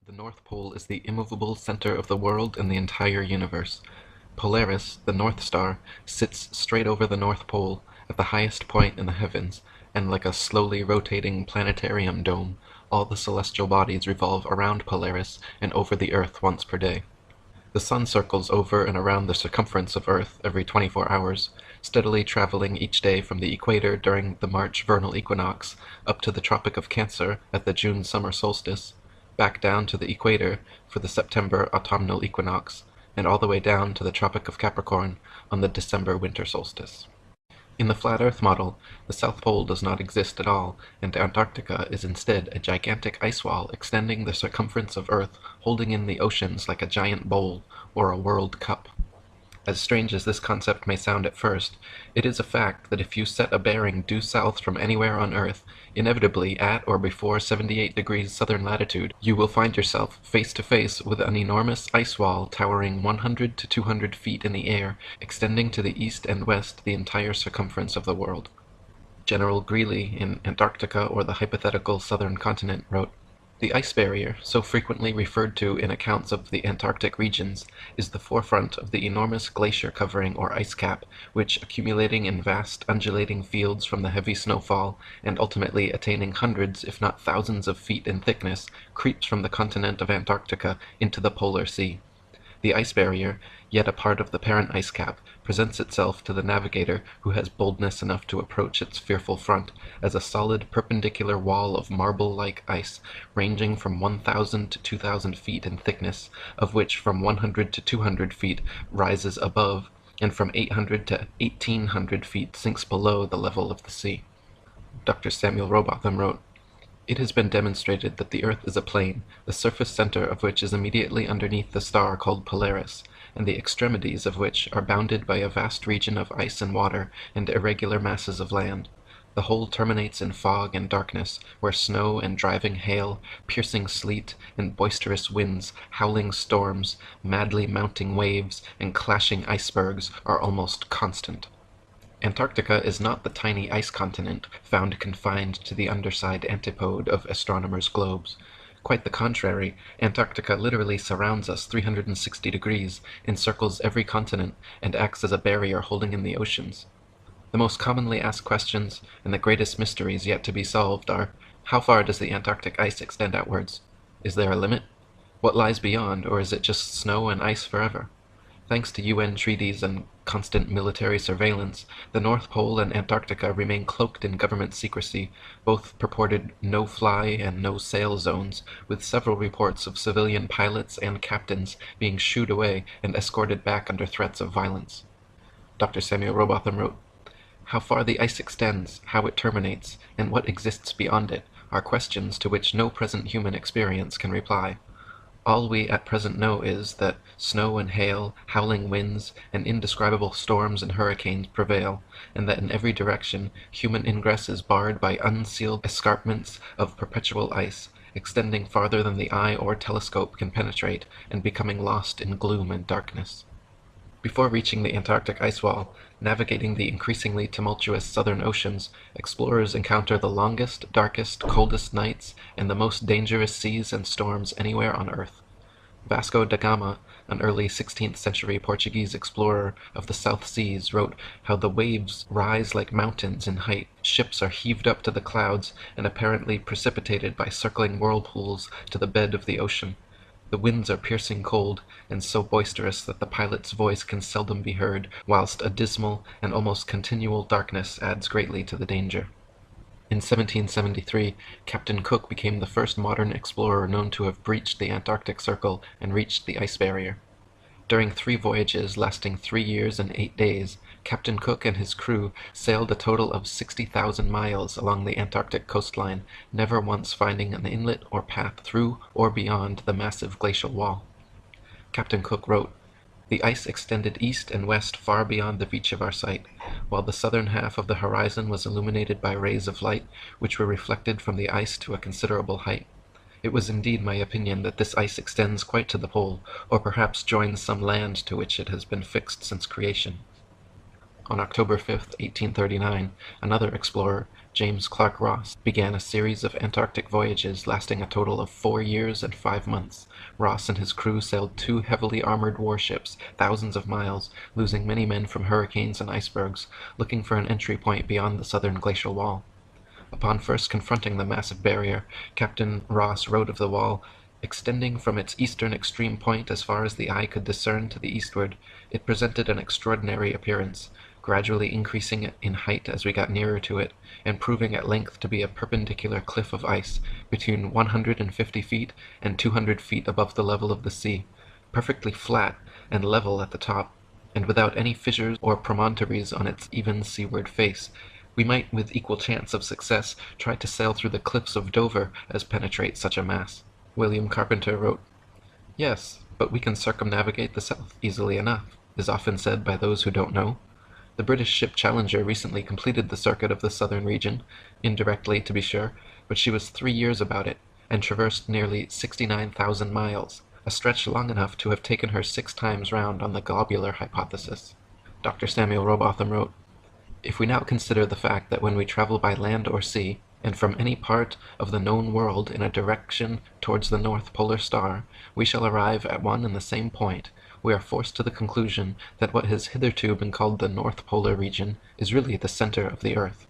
The North Pole is the immovable center of the world and the entire universe. Polaris, the North Star, sits straight over the North Pole, at the highest point in the heavens, and like a slowly rotating planetarium dome, all the celestial bodies revolve around Polaris and over the Earth once per day. The Sun circles over and around the circumference of Earth every 24 hours, steadily traveling each day from the equator during the March vernal equinox up to the Tropic of Cancer at the June summer solstice, back down to the equator for the September autumnal equinox, and all the way down to the Tropic of Capricorn on the December winter solstice. In the flat Earth model, the South Pole does not exist at all, and Antarctica is instead a gigantic ice wall extending the circumference of Earth, holding in the oceans like a giant bowl, or a world cup. As strange as this concept may sound at first, it is a fact that if you set a bearing due south from anywhere on Earth, inevitably at or before 78 degrees southern latitude, you will find yourself face to face with an enormous ice wall towering 100 to 200 feet in the air, extending to the east and west the entire circumference of the world. General Greely in Antarctica, or the hypothetical southern continent, wrote, "The ice barrier, so frequently referred to in accounts of the Antarctic regions, is the forefront of the enormous glacier covering or ice cap, which, accumulating in vast undulating fields from the heavy snowfall, and ultimately attaining hundreds if not thousands of feet in thickness, creeps from the continent of Antarctica into the polar sea. The ice barrier, yet a part of the parent ice cap, presents itself to the navigator who has boldness enough to approach its fearful front, as a solid perpendicular wall of marble-like ice, ranging from 1,000 to 2,000 feet in thickness, of which from 100 to 200 feet rises above, and from 800 to 1,800 feet sinks below the level of the sea." Dr. Samuel Robotham wrote, "It has been demonstrated that the Earth is a plane, the surface center of which is immediately underneath the star called Polaris, and the extremities of which are bounded by a vast region of ice and water and irregular masses of land. The whole terminates in fog and darkness, where snow and driving hail, piercing sleet, and boisterous winds, howling storms, madly mounting waves, and clashing icebergs are almost constant. Antarctica is not the tiny ice continent found confined to the underside antipode of astronomers' globes. Quite the contrary, Antarctica literally surrounds us 360 degrees, encircles every continent, and acts as a barrier holding in the oceans. The most commonly asked questions, and the greatest mysteries yet to be solved, are: how far does the Antarctic ice extend outwards? Is there a limit? What lies beyond, or is it just snow and ice forever? Thanks to UN treaties and constant military surveillance, the North Pole and Antarctica remain cloaked in government secrecy, both purported no-fly and no-sail zones, with several reports of civilian pilots and captains being shooed away and escorted back under threats of violence. Dr. Samuel Robotham wrote, "How far the ice extends, how it terminates, and what exists beyond it, are questions to which no present human experience can reply. All we at present know is that snow and hail, howling winds, and indescribable storms and hurricanes prevail, and that in every direction human ingress is barred by unsealed escarpments of perpetual ice, extending farther than the eye or telescope can penetrate, and becoming lost in gloom and darkness." Before reaching the Antarctic ice wall, navigating the increasingly tumultuous southern oceans, explorers encounter the longest, darkest, coldest nights and the most dangerous seas and storms anywhere on Earth. Vasco da Gama, an early 16th century Portuguese explorer of the South Seas, wrote how the waves rise like mountains in height, ships are heaved up to the clouds, and apparently precipitated by circling whirlpools to the bed of the ocean. The winds are piercing cold, and so boisterous that the pilot's voice can seldom be heard, whilst a dismal and almost continual darkness adds greatly to the danger. In 1773, Captain Cook became the first modern explorer known to have breached the Antarctic Circle and reached the ice barrier. During 3 voyages lasting 3 years and 8 days, Captain Cook and his crew sailed a total of 60,000 miles along the Antarctic coastline, never once finding an inlet or path through or beyond the massive glacial wall. Captain Cook wrote, "The ice extended east and west far beyond the reach of our sight, while the southern half of the horizon was illuminated by rays of light, which were reflected from the ice to a considerable height. It was indeed my opinion that this ice extends quite to the pole, or perhaps joins some land to which it has been fixed since creation." On October 5, 1839, another explorer, James Clark Ross, began a series of Antarctic voyages lasting a total of 4 years and 5 months. Ross and his crew sailed 2 heavily armored warships thousands of miles, losing many men from hurricanes and icebergs, looking for an entry point beyond the southern glacial wall. Upon first confronting the massive barrier, Captain Ross wrote of the wall, "Extending from its eastern extreme point as far as the eye could discern to the eastward, it presented an extraordinary appearance, gradually increasing in height as we got nearer to it, and proving at length to be a perpendicular cliff of ice, between 150 feet and 200 feet above the level of the sea, perfectly flat and level at the top, and without any fissures or promontories on its even seaward face. We might with equal chance of success try to sail through the cliffs of Dover as penetrate such a mass." William Carpenter wrote, "Yes, but we can circumnavigate the south easily enough, is often said by those who don't know. The British ship Challenger recently completed the circuit of the southern region, indirectly to be sure, but she was 3 years about it, and traversed nearly 69,000 miles, a stretch long enough to have taken her 6 times round on the globular hypothesis." Dr. Samuel Robotham wrote, "If we now consider the fact that when we travel by land or sea, and from any part of the known world in a direction towards the North Polar Star, we shall arrive at one and the same point, we are forced to the conclusion that what has hitherto been called the North Polar region is really the center of the earth,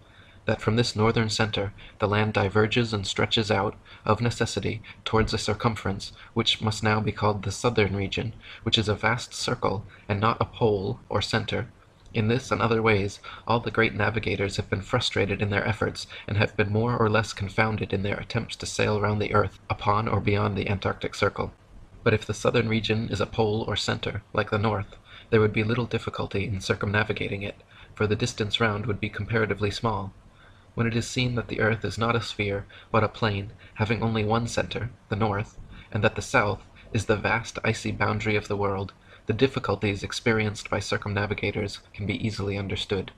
that from this northern center the land diverges and stretches out, of necessity, towards a circumference which must now be called the southern region, which is a vast circle, and not a pole or center. In this and other ways, all the great navigators have been frustrated in their efforts, and have been more or less confounded in their attempts to sail round the earth upon or beyond the Antarctic Circle. But if the southern region is a pole or center, like the north, there would be little difficulty in circumnavigating it, for the distance round would be comparatively small. When it is seen that the earth is not a sphere, but a plane, having only one center, the north, and that the south is the vast icy boundary of the world, the difficulties experienced by circumnavigators can be easily understood.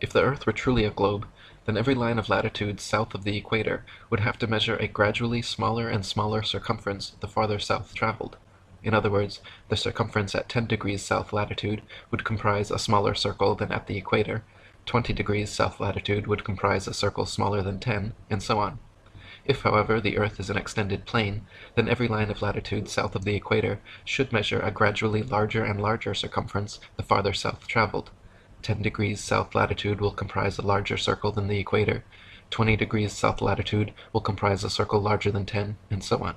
If the earth were truly a globe, then every line of latitude south of the equator would have to measure a gradually smaller and smaller circumference the farther south traveled. In other words, the circumference at 10 degrees south latitude would comprise a smaller circle than at the equator, 20 degrees south latitude would comprise a circle smaller than 10, and so on. If, however, the earth is an extended plane, then every line of latitude south of the equator should measure a gradually larger and larger circumference the farther south traveled. 10 degrees south latitude will comprise a larger circle than the equator, 20 degrees south latitude will comprise a circle larger than 10, and so on.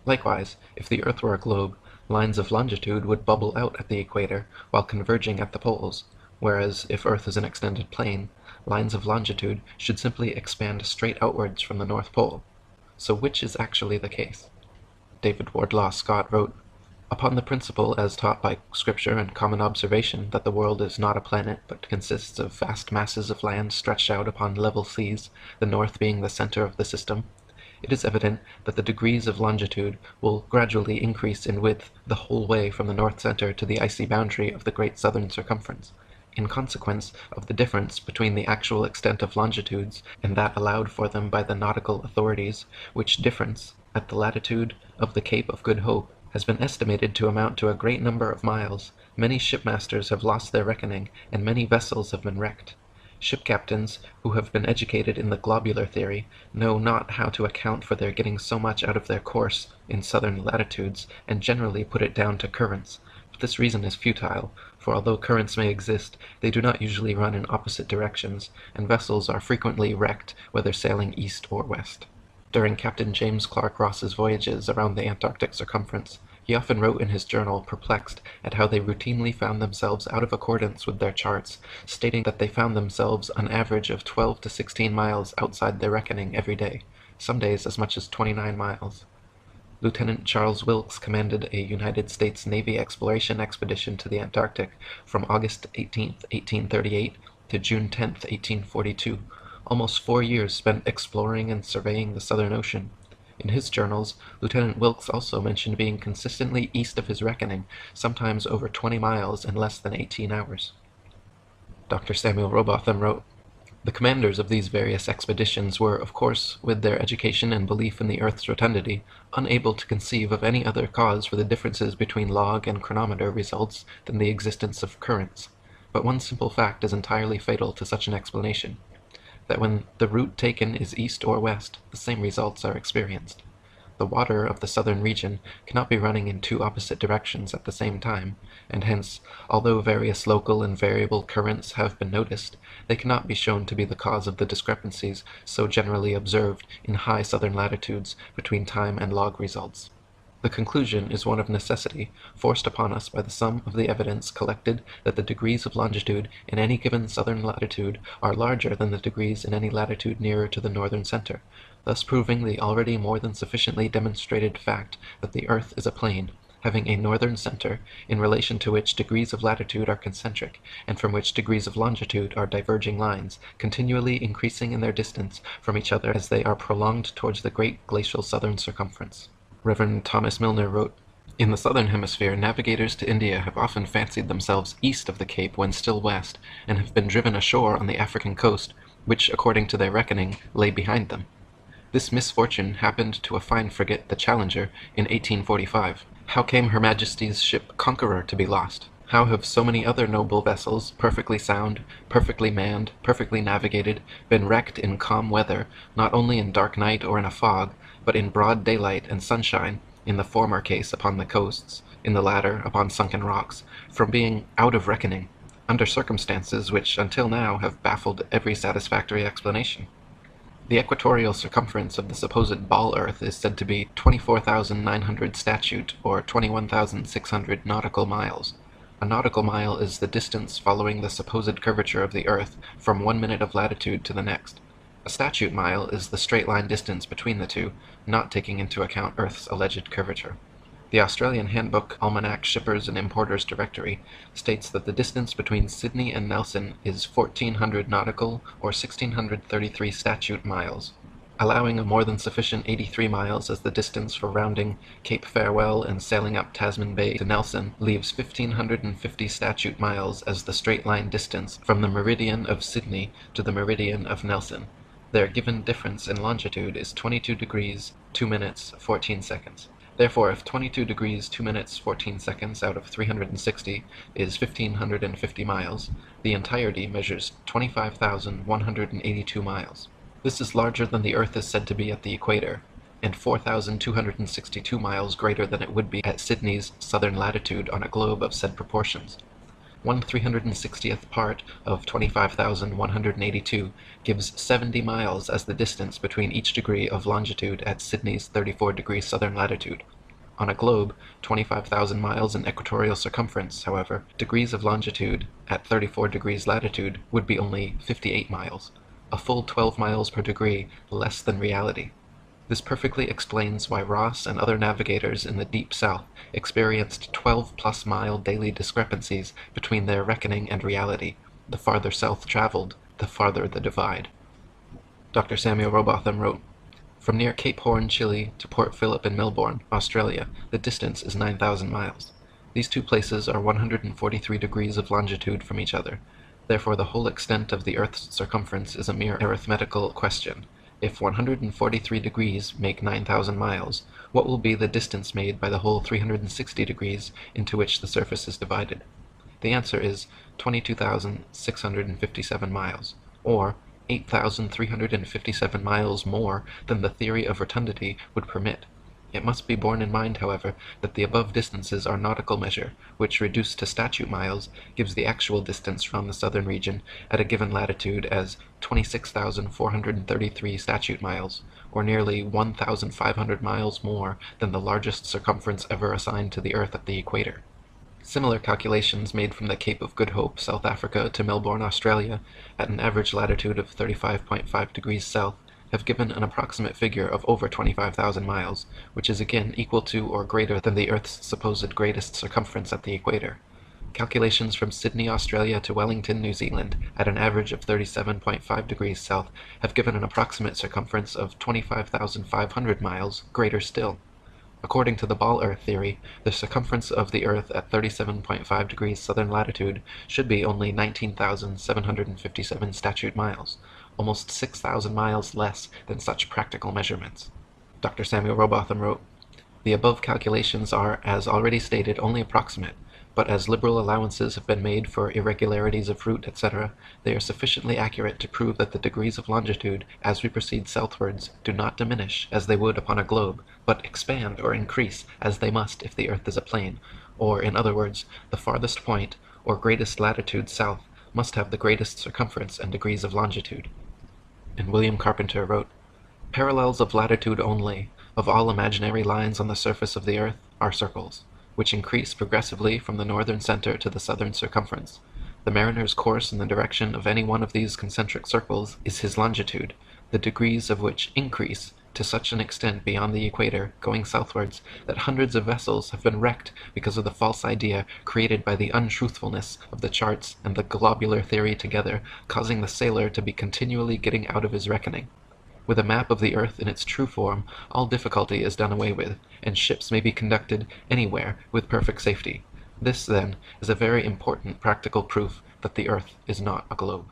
Likewise, if the earth were a globe, lines of longitude would bubble out at the equator while converging at the poles, whereas if earth is an extended plane, lines of longitude should simply expand straight outwards from the North Pole. So which is actually the case? David Wardlaw Scott wrote, "Upon the principle as taught by Scripture and common observation that the world is not a planet but consists of vast masses of land stretched out upon level seas, the north being the center of the system, it is evident that the degrees of longitude will gradually increase in width the whole way from the north center to the icy boundary of the great southern circumference, in consequence of the difference between the actual extent of longitudes and that allowed for them by the nautical authorities, which difference, at the latitude of the Cape of Good Hope, has been estimated to amount to a great number of miles. Many shipmasters have lost their reckoning, and many vessels have been wrecked. Ship captains, who have been educated in the globular theory, know not how to account for their getting so much out of their course in southern latitudes, and generally put it down to currents. But this reason is futile, for although currents may exist, they do not usually run in opposite directions, and vessels are frequently wrecked whether sailing east or west." During Captain James Clark Ross's voyages around the Antarctic circumference, he often wrote in his journal, perplexed at how they routinely found themselves out of accordance with their charts, stating that they found themselves an average of 12 to 16 miles outside their reckoning every day, some days as much as 29 miles. Lieutenant Charles Wilkes commanded a United States Navy exploration expedition to the Antarctic from August 18, 1838 to June 10, 1842, almost 4 years spent exploring and surveying the Southern Ocean. In his journals, Lieutenant Wilkes also mentioned being consistently east of his reckoning, sometimes over 20 miles in less than 18 hours. Dr. Samuel Robotham wrote, "The commanders of these various expeditions were, of course, with their education and belief in the earth's rotundity, unable to conceive of any other cause for the differences between log and chronometer results than the existence of currents. But one simple fact is entirely fatal to such an explanation. that when the route taken is east or west, the same results are experienced. The water of the southern region cannot be running in two opposite directions at the same time, and hence, although various local and variable currents have been noticed, they cannot be shown to be the cause of the discrepancies so generally observed in high southern latitudes between time and log results. The conclusion is one of necessity, forced upon us by the sum of the evidence collected that the degrees of longitude in any given southern latitude are larger than the degrees in any latitude nearer to the northern center, thus proving the already more than sufficiently demonstrated fact that the earth is a plane, having a northern center, in relation to which degrees of latitude are concentric, and from which degrees of longitude are diverging lines, continually increasing in their distance from each other as they are prolonged towards the great glacial southern circumference. Rev. Thomas Milner wrote, "In the southern hemisphere, navigators to India have often fancied themselves east of the Cape when still west, and have been driven ashore on the African coast, which, according to their reckoning, lay behind them. This misfortune happened to a fine frigate, the Challenger, in 1845. How came Her Majesty's ship Conqueror to be lost? How have so many other noble vessels, perfectly sound, perfectly manned, perfectly navigated, been wrecked in calm weather, not only in dark night or in a fog, but in broad daylight and sunshine, in the former case upon the coasts, in the latter upon sunken rocks, from being out of reckoning, under circumstances which until now have baffled every satisfactory explanation? The equatorial circumference of the supposed ball earth is said to be 24,900 statute, or 21,600 nautical miles. A nautical mile is the distance following the supposed curvature of the earth from 1 minute of latitude to the next. A statute mile is the straight line distance between the two, not taking into account Earth's alleged curvature. The Australian Handbook Almanac Shippers and Importers Directory states that the distance between Sydney and Nelson is 1,400 nautical, or 1,633 statute miles. Allowing a more than sufficient 83 miles as the distance for rounding Cape Farewell and sailing up Tasman Bay to Nelson leaves 1,550 statute miles as the straight line distance from the meridian of Sydney to the meridian of Nelson. Their given difference in longitude is 22 degrees, 2 minutes, 14 seconds. Therefore, if 22 degrees, 2 minutes, 14 seconds out of 360 is 1,550 miles, the entirety measures 25,182 miles. This is larger than the Earth is said to be at the equator, and 4,262 miles greater than it would be at Sydney's southern latitude on a globe of said proportions. 1/360th part of 25,182 gives 70 miles as the distance between each degree of longitude at Sydney's 34 degrees southern latitude. On a globe 25,000 miles in equatorial circumference, however, degrees of longitude at 34 degrees latitude would be only 58 miles, a full 12 miles per degree less than reality. This perfectly explains why Ross and other navigators in the deep south experienced 12+ mile daily discrepancies between their reckoning and reality. The farther south traveled, the farther the divide. Dr. Samuel Robotham wrote, "From near Cape Horn, Chile, to Port Phillip in Melbourne, Australia, the distance is 9,000 miles. These two places are 143 degrees of longitude from each other. Therefore the whole extent of the Earth's circumference is a mere arithmetical question. If 143 degrees make 9,000 miles, what will be the distance made by the whole 360 degrees into which the surface is divided? The answer is 22,657 miles, or 8,357 miles more than the theory of rotundity would permit. It must be borne in mind, however, that the above distances are nautical measure, which, reduced to statute miles, gives the actual distance round the southern region at a given latitude as 26,433 statute miles, or nearly 1,500 miles more than the largest circumference ever assigned to the earth at the equator. Similar calculations made from the Cape of Good Hope, South Africa, to Melbourne, Australia, at an average latitude of 35.5 degrees south, have given an approximate figure of over 25,000 miles, which is again equal to or greater than the Earth's supposed greatest circumference at the equator. Calculations from Sydney, Australia to Wellington, New Zealand, at an average of 37.5 degrees south, have given an approximate circumference of 25,500 miles, greater still. According to the ball earth theory, the circumference of the Earth at 37.5 degrees southern latitude should be only 19,757 statute miles, almost 6,000 miles less than such practical measurements. Dr. Samuel Robotham wrote, "The above calculations are, as already stated, only approximate, but as liberal allowances have been made for irregularities of route, etc., they are sufficiently accurate to prove that the degrees of longitude, as we proceed southwards, do not diminish, as they would upon a globe, but expand or increase, as they must if the earth is a plane, or, in other words, the farthest point, or greatest latitude south, must have the greatest circumference and degrees of longitude. And William Carpenter wrote, "Parallels of latitude only, of all imaginary lines on the surface of the earth, are circles, which increase progressively from the northern center to the southern circumference. The mariner's course in the direction of any one of these concentric circles is his longitude, the degrees of which increase to such an extent beyond the equator, going southwards, that hundreds of vessels have been wrecked because of the false idea created by the untruthfulness of the charts and the globular theory together, causing the sailor to be continually getting out of his reckoning. With a map of the earth in its true form, all difficulty is done away with, and ships may be conducted anywhere with perfect safety. This, then, is a very important practical proof that the earth is not a globe."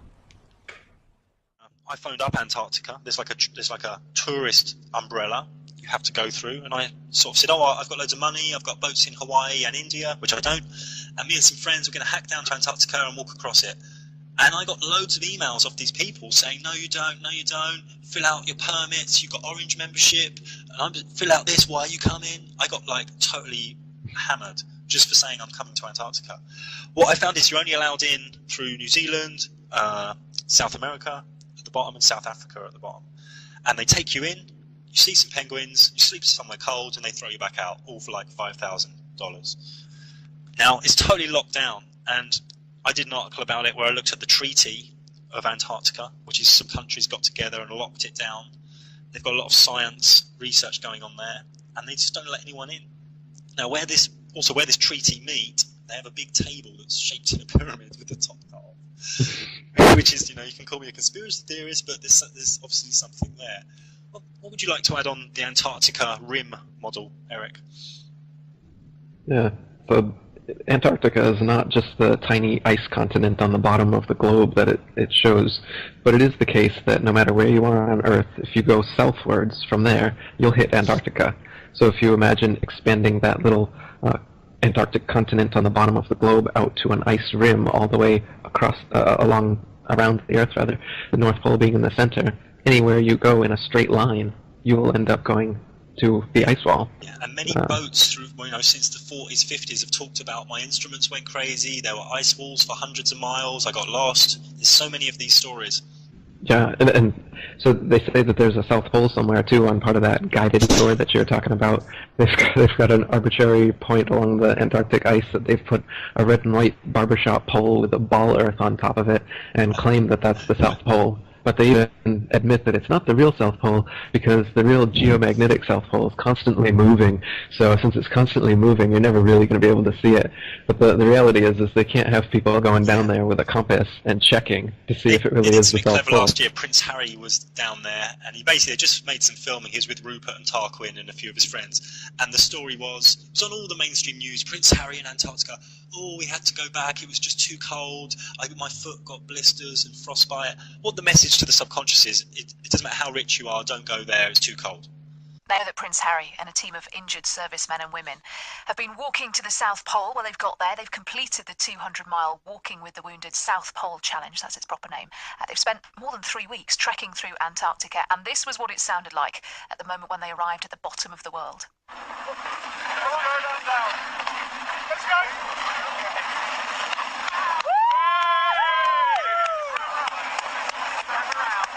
I phoned up Antarctica. There's like a tourist umbrella you have to go through, and I sort of said, "Oh, I've got loads of money. I've got boats in Hawaii and India," which I don't. And me and some friends were going to hack down to Antarctica and walk across it. And I got loads of emails off these people saying, "No, you don't. No, you don't. Fill out your permits. You've got Orange membership. And fill out this. Why are you coming?" I got like totally hammered just for saying I'm coming to Antarctica. What I found is you're only allowed in through New Zealand, South America at the bottom, and South Africa at the bottom. And they take you in, you see some penguins, you sleep somewhere cold, and they throw you back out, all for like $5,000. Now, it's totally locked down, and I did an article about it where I looked at the Treaty of Antarctica, which is some countries got together and locked it down. They've got a lot of science research going on there, and they just don't let anyone in. Now, where this treaty meet, they have a big table that's shaped in a pyramid with the top cut off, which is, you can call me a conspiracy theorist, but there's obviously something there. What would you like to add on the Antarctica rim model, Eric? Yeah, so Antarctica is not just the tiny ice continent on the bottom of the globe that it shows, but it is the case that no matter where you are on Earth, if you go southwards from there, you'll hit Antarctica. So if you imagine expanding that little Antarctic continent on the bottom of the globe out to an ice rim all the way across, around the Earth, rather, the North Pole being in the center, anywhere you go in a straight line, you will end up going to the ice wall. Yeah, and many boats through, since the 40s, 50s have talked about my instruments went crazy, there were ice walls for hundreds of miles, I got lost. There's so many of these stories. Yeah, and so they say that there's a South Pole somewhere too on part of that guided tour that you're talking about. They've got an arbitrary point along the Antarctic ice that they've put a red and white barbershop pole with a ball earth on top of it and claim that that's the South Pole. But they even admit that it's not the real South Pole because the real geomagnetic South Pole is constantly moving. So since it's constantly moving, you're never really going to be able to see it. But the reality is they can't have people going down there with a compass and checking to see if it really is the South Pole. Last year, Prince Harry was down there, and he basically just made some filming. He was with Rupert and Tarquin and a few of his friends. And the story was, it was on all the mainstream news, Prince Harry in Antarctica. Oh, we had to go back, it was just too cold, my foot got blisters and frostbite. What the message to the subconscious is, it doesn't matter how rich you are, don't go there, it's too cold. Now that Prince Harry and a team of injured servicemen and women have been walking to the South Pole, well, they've got there, they've completed the 200-mile Walking with the Wounded South Pole Challenge, that's its proper name. They've spent more than 3 weeks trekking through Antarctica, and this was what it sounded like at the moment when they arrived at the bottom of the world. Let's go!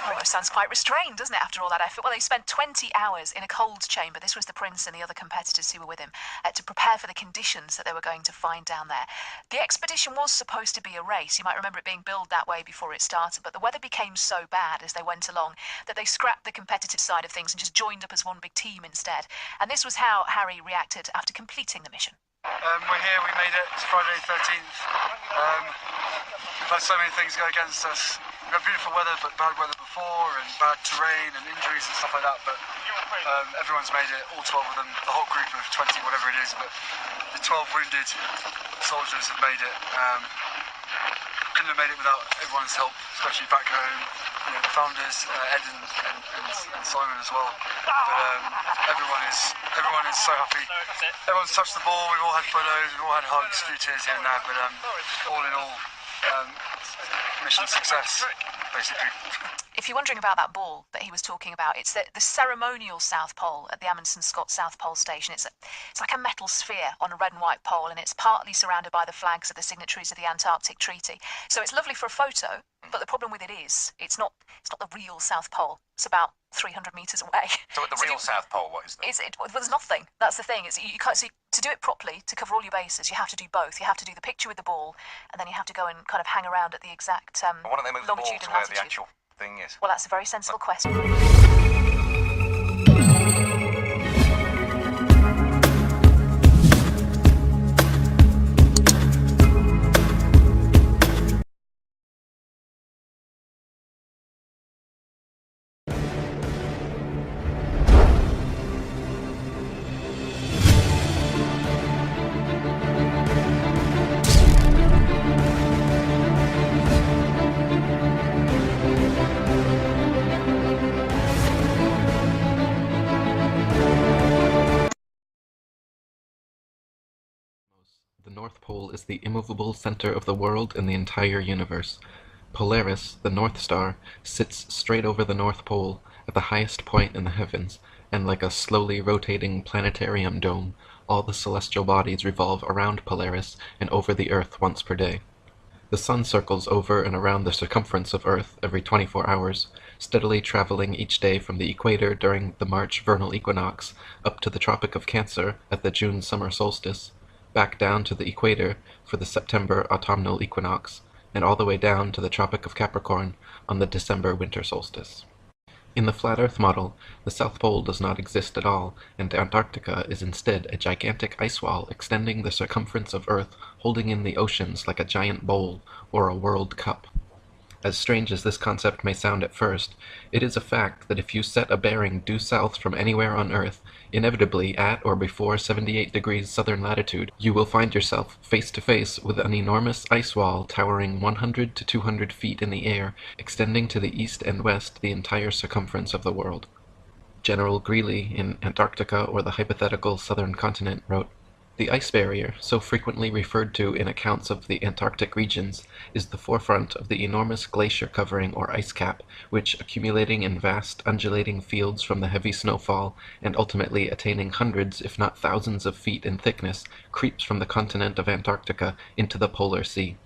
Oh, it sounds quite restrained, doesn't it, after all that effort? Well, they spent 20 hours in a cold chamber. This was the prince and the other competitors who were with him to prepare for the conditions that they were going to find down there. The expedition was supposed to be a race. You might remember it being billed that way before it started, but the weather became so bad as they went along that they scrapped the competitive side of things and just joined up as one big team instead. And this was how Harry reacted after completing the mission. We're here, we made it. It's Friday the 13th. We've had so many things go against us. We've had beautiful weather, but bad weather before, and bad terrain and injuries and stuff like that. But everyone's made it, all 12 of them, the whole group of 20, whatever it is. But the 12 wounded soldiers have made it. couldn't have made it without everyone's help, especially back home. You know, the founders, Ed and Simon as well. But everyone is so happy. Everyone's touched the ball. We've all had photos. We've all had hugs, a few tears here and there. But all in all, mission success, basically. If you're wondering about that ball that he was talking about, it's the ceremonial South Pole at the Amundsen Scott South Pole Station. It's like a metal sphere on a red and white pole, and it's partly surrounded by the flags of the signatories of the Antarctic Treaty. So it's lovely for a photo, but the problem with it is it's not the real South Pole. It's about 300 metres away. So at the real South Pole, what is that? Well, there's nothing. That's the thing. You can't see. To do it properly, to cover all your bases, you have to do both. You have to do the picture with the ball, and then you have to go and kind of hang around at the exact Why don't they move the ball longitude to and where latitude. the actual thing is? Well, that's a very sensible question. The North Pole is the immovable center of the world and the entire universe. Polaris, the North Star, sits straight over the North Pole, at the highest point in the heavens, and like a slowly rotating planetarium dome, all the celestial bodies revolve around Polaris and over the Earth once per day. The Sun circles over and around the circumference of Earth every 24 hours, steadily traveling each day from the equator during the March vernal equinox up to the Tropic of Cancer at the June summer solstice, back down to the equator for the September autumnal equinox, and all the way down to the Tropic of Capricorn on the December winter solstice. In the flat Earth model, the South Pole does not exist at all, and Antarctica is instead a gigantic ice wall extending the circumference of Earth, holding in the oceans like a giant bowl or a world cup. As strange as this concept may sound at first, it is a fact that if you set a bearing due south from anywhere on Earth, inevitably at or before 78 degrees southern latitude, you will find yourself face to face with an enormous ice wall towering 100 to 200 feet in the air, extending to the east and west the entire circumference of the world. General Greely in Antarctica, or the hypothetical southern continent, wrote, "The ice barrier, so frequently referred to in accounts of the Antarctic regions, is the forefront of the enormous glacier covering or ice cap, which, accumulating in vast undulating fields from the heavy snowfall, and ultimately attaining hundreds, if not thousands of feet in thickness, creeps from the continent of Antarctica into the polar sea.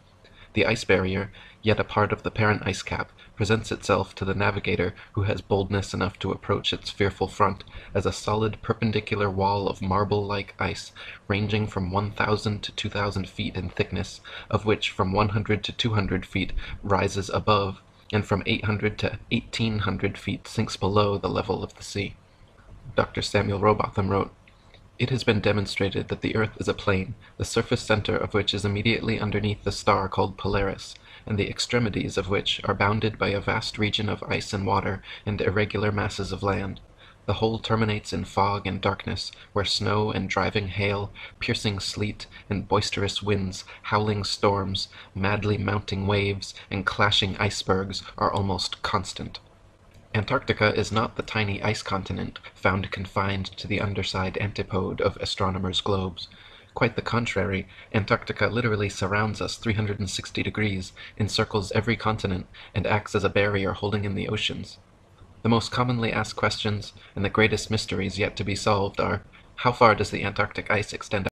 The ice barrier, yet a part of the parent ice cap, presents itself to the navigator who has boldness enough to approach its fearful front, as a solid perpendicular wall of marble-like ice, ranging from 1,000 to 2,000 feet in thickness, of which from 100 to 200 feet rises above, and from 800 to 1,800 feet sinks below the level of the sea." Dr. Samuel Robotham wrote, "It has been demonstrated that the Earth is a plane, the surface center of which is immediately underneath the star called Polaris, and the extremities of which are bounded by a vast region of ice and water and irregular masses of land. The whole terminates in fog and darkness, where snow and driving hail, piercing sleet, and boisterous winds, howling storms, madly mounting waves, and clashing icebergs are almost constant. Antarctica is not the tiny ice continent found confined to the underside antipode of astronomers' globes. Quite the contrary, Antarctica literally surrounds us 360 degrees, encircles every continent, and acts as a barrier holding in the oceans. The most commonly asked questions, and the greatest mysteries yet to be solved, are: how far does the Antarctic ice extend